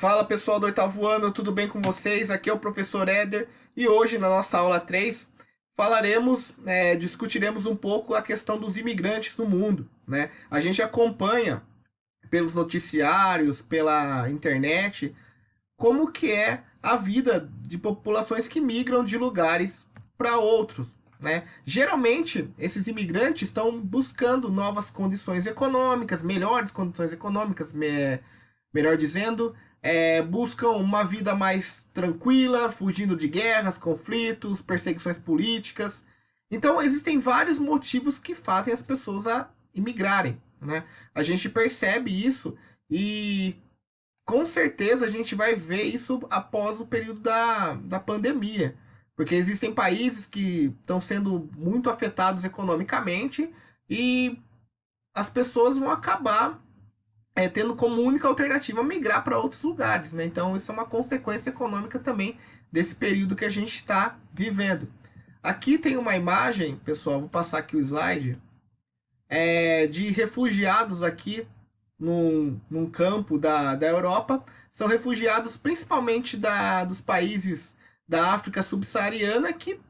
Fala pessoal do oitavo ano, tudo bem com vocês? Aqui é o professor Éder e hoje na nossa aula 3 discutiremos um pouco a questão dos imigrantes no mundo, né? A gente acompanha pelos noticiários, pela internet, como que é a vida de populações que migram de lugares para outros, né? Geralmente, esses imigrantes estão buscando novas condições econômicas, melhores condições econômicas, melhor dizendo, buscam uma vida mais tranquila, fugindo de guerras, conflitos, perseguições políticas. Então, existem vários motivos que fazem as pessoas a imigrarem, né? A gente percebe isso e com certeza a gente vai ver isso após o período da pandemia. Porque existem países que estão sendo muito afetados economicamente e as pessoas vão acabar tendo como única alternativa migrar para outros lugares, né? Então isso é uma consequência econômica também desse período que a gente está vivendo. Aqui tem uma imagem, pessoal, vou passar aqui o slide, de refugiados aqui num campo da Europa. São refugiados principalmente dos países da África subsaariana que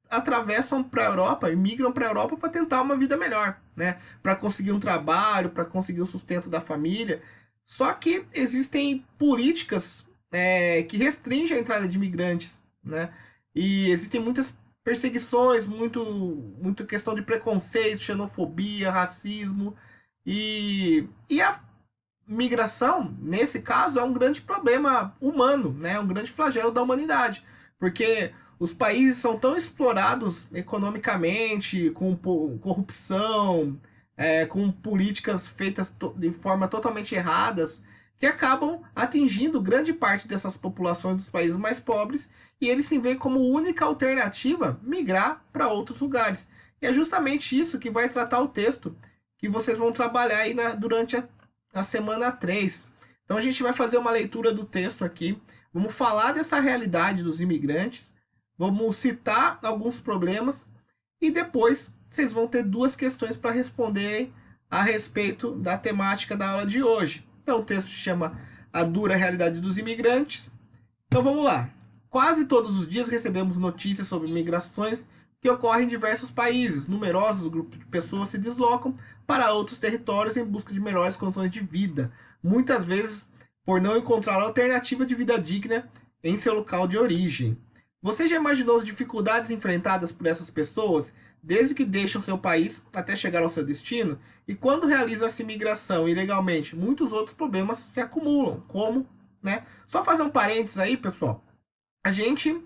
atravessam para a Europa e migram para a Europa para tentar uma vida melhor, né? Para conseguir um trabalho, para conseguir o sustento da família. Só que existem políticas que restringem a entrada de imigrantes, né? E existem muitas perseguições, muito questão de preconceito, xenofobia, racismo e a migração, nesse caso, é um grande problema humano, né? É um grande flagelo da humanidade, porque os países são tão explorados economicamente, com corrupção, com políticas feitas de forma totalmente erradas, que acabam atingindo grande parte dessas populações dos países mais pobres e eles se veem como única alternativa migrar para outros lugares. E é justamente isso que vai tratar o texto que vocês vão trabalhar aí durante a semana 3. Então a gente vai fazer uma leitura do texto aqui, vamos falar dessa realidade dos imigrantes, vamos citar alguns problemas e depois vocês vão ter duas questões para responderem a respeito da temática da aula de hoje. Então o texto se chama A Dura Realidade dos Imigrantes. Então vamos lá. Quase todos os dias recebemos notícias sobre migrações que ocorrem em diversos países. Numerosos grupos de pessoas se deslocam para outros territórios em busca de melhores condições de vida, muitas vezes por não encontrar alternativa de vida digna em seu local de origem. Você já imaginou as dificuldades enfrentadas por essas pessoas desde que deixam seu país até chegar ao seu destino? E quando realizam essa imigração ilegalmente, muitos outros problemas se acumulam, como, né? Só fazer um parênteses aí, pessoal. A gente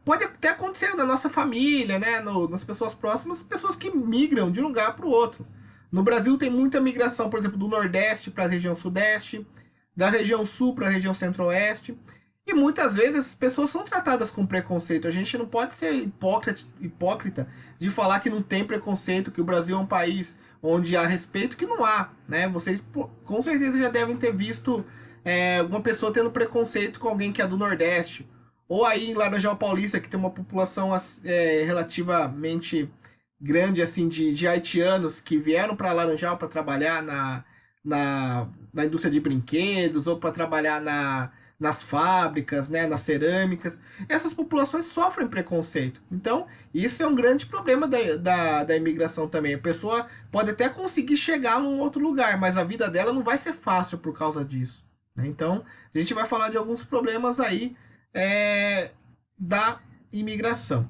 pode até acontecer na nossa família, né? Nas pessoas próximas, pessoas que migram de um lugar para o outro. No Brasil tem muita migração, por exemplo, do Nordeste para a região Sudeste, da região Sul para a região Centro-Oeste. E muitas vezes as pessoas são tratadas com preconceito. A gente não pode ser hipócrita de falar que não tem preconceito, que o Brasil é um país onde há respeito, que não há, né? Vocês com certeza já devem ter visto uma pessoa tendo preconceito com alguém que é do Nordeste. Ou aí em Laranjal Paulista, que tem uma população relativamente grande assim de haitianos que vieram para Laranjal para trabalhar na indústria de brinquedos ou para trabalhar nas fábricas, né, nas cerâmicas. Essas populações sofrem preconceito. Então, isso é um grande problema da imigração também. A pessoa pode até conseguir chegar num outro lugar, mas a vida dela não vai ser fácil por causa disso, né? Então, a gente vai falar de alguns problemas aí da imigração.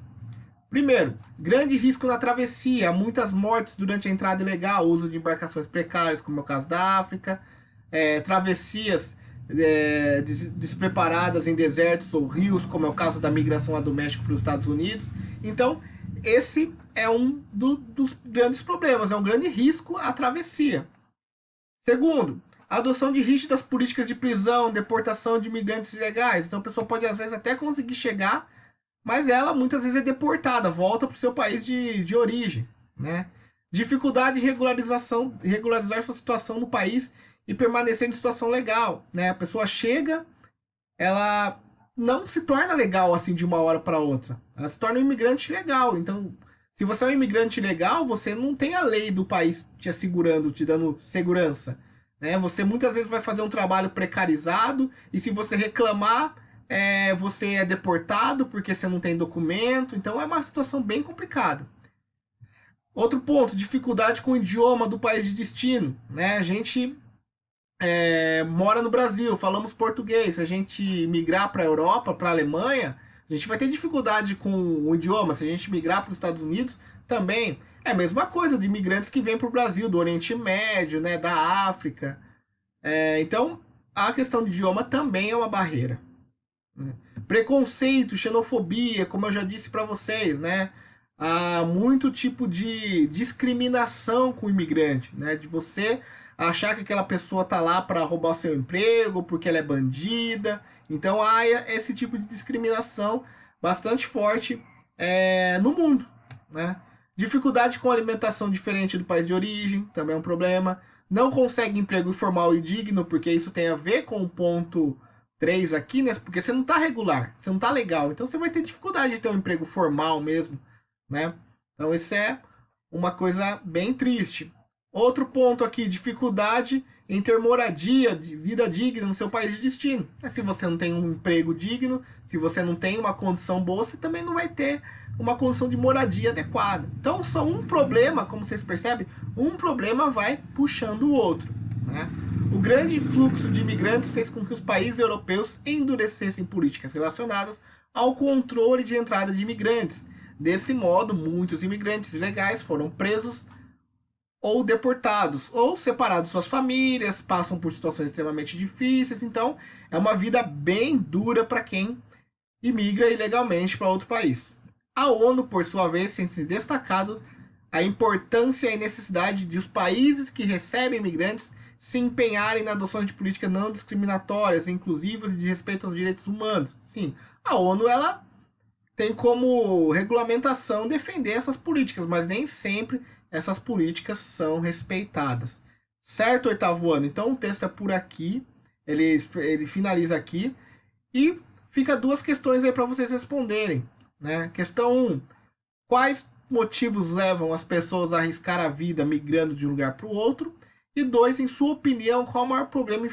Primeiro, grande risco na travessia, muitas mortes durante a entrada ilegal, uso de embarcações precárias, como é o caso da África, travessias despreparadas em desertos ou rios, como é o caso da migração lá do México para os Estados Unidos. Então, esse é um dos grandes problemas, é um grande risco a travessia. Segundo, a adoção de rígidas políticas de prisão, deportação de imigrantes ilegais. Então a pessoa pode às vezes até conseguir chegar, mas ela muitas vezes é deportada, volta para o seu país de origem, né? Dificuldade de regularizar sua situação no país e permanecer em situação legal, né? A pessoa chega, ela não se torna legal assim de uma hora para outra. Ela se torna um imigrante legal. Então, se você é um imigrante legal, você não tem a lei do país te assegurando, te dando segurança. né? Você muitas vezes vai fazer um trabalho precarizado e se você reclamar, você é deportado porque você não tem documento. Então é uma situação bem complicada. Outro ponto, dificuldade com o idioma do país de destino, né? A gente mora no Brasil, falamos português. Se a gente migrar para a Europa, para a Alemanha, a gente vai ter dificuldade com o idioma. Se a gente migrar para os Estados Unidos, também é a mesma coisa de imigrantes que vêm para o Brasil, do Oriente Médio, né, da África. Então, a questão de idioma também é uma barreira. Né? Preconceito, xenofobia, como eu já disse para vocês, né? Há muito tipo de discriminação com o imigrante, né? De você achar que aquela pessoa tá lá para roubar o seu emprego, porque ela é bandida. Então há esse tipo de discriminação bastante forte no mundo, né? Dificuldade com alimentação diferente do país de origem, também é um problema. Não consegue emprego informal e digno, porque isso tem a ver com o ponto 3 aqui, né? Porque você não tá regular, você não tá legal. Então você vai ter dificuldade de ter um emprego formal mesmo, né? Então isso é uma coisa bem triste. Outro ponto aqui, dificuldade em ter moradia, de vida digna no seu país de destino. Se você não tem um emprego digno, se você não tem uma condição boa, você também não vai ter uma condição de moradia adequada. Então, só um problema, como vocês percebem, um problema vai puxando o outro. Né? O grande fluxo de imigrantes fez com que os países europeus endurecessem políticas relacionadas ao controle de entrada de imigrantes. Desse modo, muitos imigrantes ilegais foram presos ou deportados, ou separados de suas famílias, passam por situações extremamente difíceis. Então, é uma vida bem dura para quem imigra ilegalmente para outro país. A ONU, por sua vez, tem se destacado a importância e necessidade de os países que recebem imigrantes se empenharem na adoção de políticas não discriminatórias, inclusivas e de respeito aos direitos humanos. Sim, a ONU ela tem como regulamentação defender essas políticas, mas nem sempre essas políticas são respeitadas. Certo, oitavo ano? Então o texto é por aqui, ele finaliza aqui e fica duas questões aí para vocês responderem. Né? Questão 1. Quais motivos levam as pessoas a arriscar a vida migrando de um lugar para o outro? E 2. Em sua opinião, qual o maior problema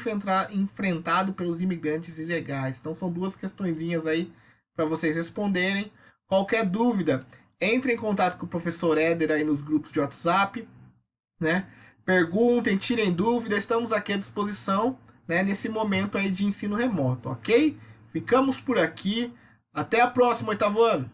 enfrentado pelos imigrantes ilegais? Então são duas questõezinhas aí para vocês responderem. Qualquer dúvida, entre em contato com o professor Éder aí nos grupos de WhatsApp, né? Perguntem, tirem dúvidas, estamos aqui à disposição, né, nesse momento aí de ensino remoto, ok? Ficamos por aqui. Até a próxima, oitavo ano!